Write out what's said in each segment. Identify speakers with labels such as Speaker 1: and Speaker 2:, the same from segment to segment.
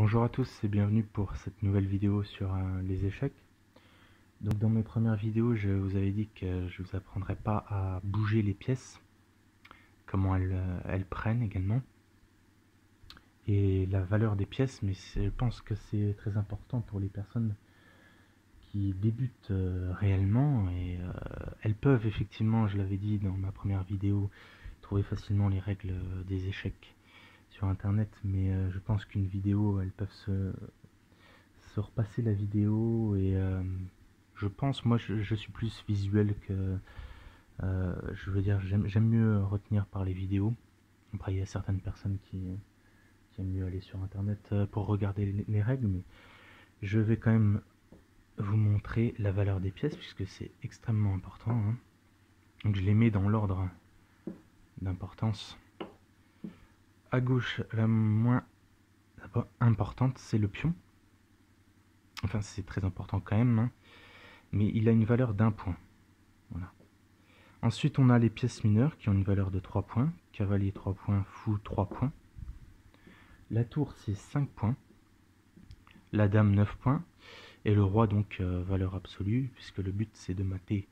Speaker 1: Bonjour à tous et bienvenue pour cette nouvelle vidéo sur les échecs. Donc dans mes premières vidéos, je vous avais dit que je vous apprendrai pas à bouger les pièces, comment elles prennent également, et la valeur des pièces, mais je pense que c'est très important pour les personnes qui débutent réellement, et elles peuvent effectivement, je l'avais dit dans ma première vidéo, trouver facilement les règles des échecs sur internet, mais je pense qu'une vidéo, elles peuvent se repasser la vidéo et je pense, moi je suis plus visuel que je veux dire, j'aime mieux retenir par les vidéos. Après il y a certaines personnes qui aiment mieux aller sur internet pour regarder les règles, mais je vais quand même vous montrer la valeur des pièces puisque c'est extrêmement important, hein. Donc je les mets dans l'ordre d'importance. À gauche, la moins importante, c'est le pion. Enfin, c'est très important quand même, hein, mais il a une valeur d'1 point. Voilà. Ensuite, on a les pièces mineures qui ont une valeur de 3 points. Cavalier 3 points, fou 3 points. La tour, c'est 5 points. La dame, 9 points. Et le roi, donc, valeur absolue, puisque le but, c'est de mater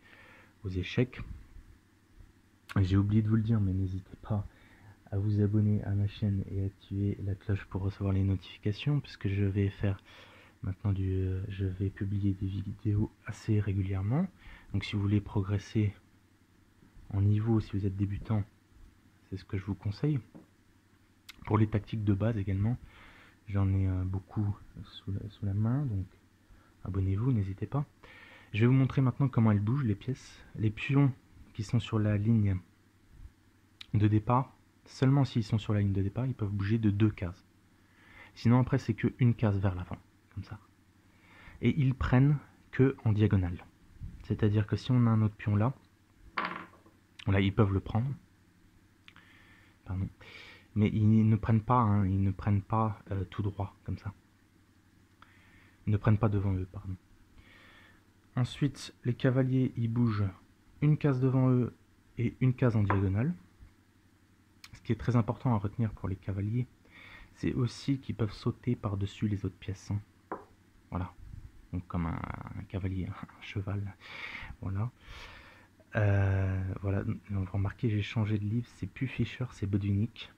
Speaker 1: aux échecs. J'ai oublié de vous le dire, mais n'hésitez pas à vous abonner à ma chaîne et activer la cloche pour recevoir les notifications, puisque je vais faire maintenant je vais publier des vidéos assez régulièrement. Donc si vous voulez progresser en niveau, si vous êtes débutant, c'est ce que je vous conseille. Pour les tactiques de base également, j'en ai beaucoup sous la main, donc abonnez-vous, n'hésitez pas. Je vais vous montrer maintenant comment elles bougent les pièces. Les pions qui sont sur la ligne de départ, seulement s'ils sont sur la ligne de départ, ils peuvent bouger de 2 cases. Sinon après c'est que une case vers l'avant, comme ça. Et ils prennent que en diagonale. C'est-à-dire que si on a un autre pion là, ils peuvent le prendre. Pardon. Mais ils ne prennent pas, hein, ils ne prennent pas tout droit, comme ça. Ils ne prennent pas devant eux, pardon. Ensuite, les cavaliers, ils bougent une case devant eux et une case en diagonale. Ce qui est très important à retenir pour les cavaliers, c'est aussi qu'ils peuvent sauter par-dessus les autres pièces, hein. Voilà. Donc comme un cavalier, un cheval. Voilà. Voilà. Donc remarquez, j'ai changé de livre. C'est plus Fischer, c'est Botvinnik,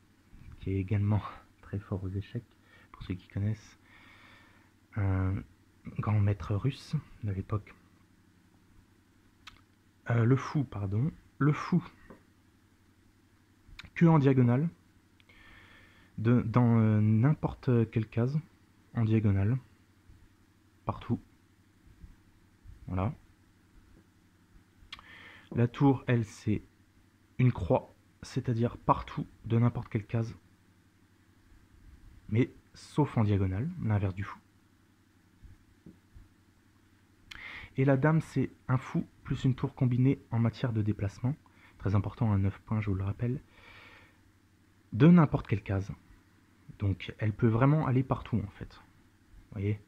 Speaker 1: qui est également très fort aux échecs, pour ceux qui connaissent. Un grand maître russe de l'époque. Le fou, pardon. Le fou. Que en diagonale. Dans n'importe quelle case. En diagonale. Partout. Voilà. La tour, elle, c'est une croix. C'est-à-dire partout, de n'importe quelle case. Mais sauf en diagonale, l'inverse du fou. Et la dame, c'est un fou plus une tour combinée en matière de déplacement. Très important, à 9 points, je vous le rappelle. De n'importe quelle case. Donc elle peut vraiment aller partout en fait. Vous voyez.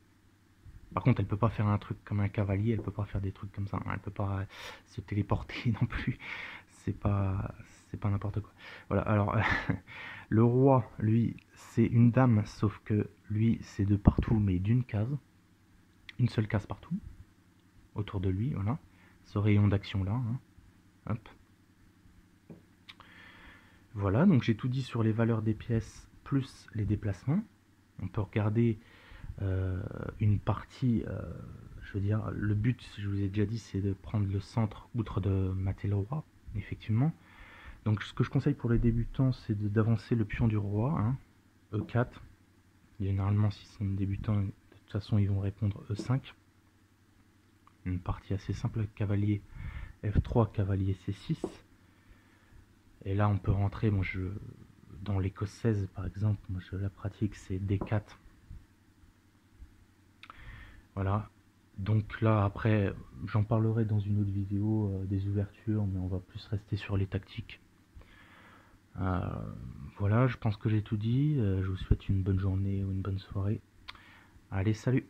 Speaker 1: Par contre, elle peut pas faire un truc comme un cavalier, elle peut pas faire des trucs comme ça. Elle peut pas se téléporter non plus. C'est pas n'importe quoi. Voilà, alors le roi, lui, c'est une dame, sauf que lui, c'est de partout, mais d'une case. Une seule case partout. Autour de lui, voilà. Ce rayon d'action là. Hein. Hop. Voilà, donc j'ai tout dit sur les valeurs des pièces plus les déplacements. On peut regarder une partie, je veux dire, le but, je vous ai déjà dit, c'est de prendre le centre outre de mater le roi, effectivement. Donc ce que je conseille pour les débutants, c'est d'avancer le pion du roi, hein, E4. Généralement, si c'est un débutant, de toute façon, ils vont répondre E5. Une partie assez simple, cavalier F3, cavalier C6. Et là, on peut rentrer, moi, dans l'écossaise, par exemple, moi, je la pratique, c'est D4. Voilà. Donc là, après, j'en parlerai dans une autre vidéo des ouvertures, mais on va plus rester sur les tactiques. Voilà, je pense que j'ai tout dit. Je vous souhaite une bonne journée ou une bonne soirée. Allez, salut!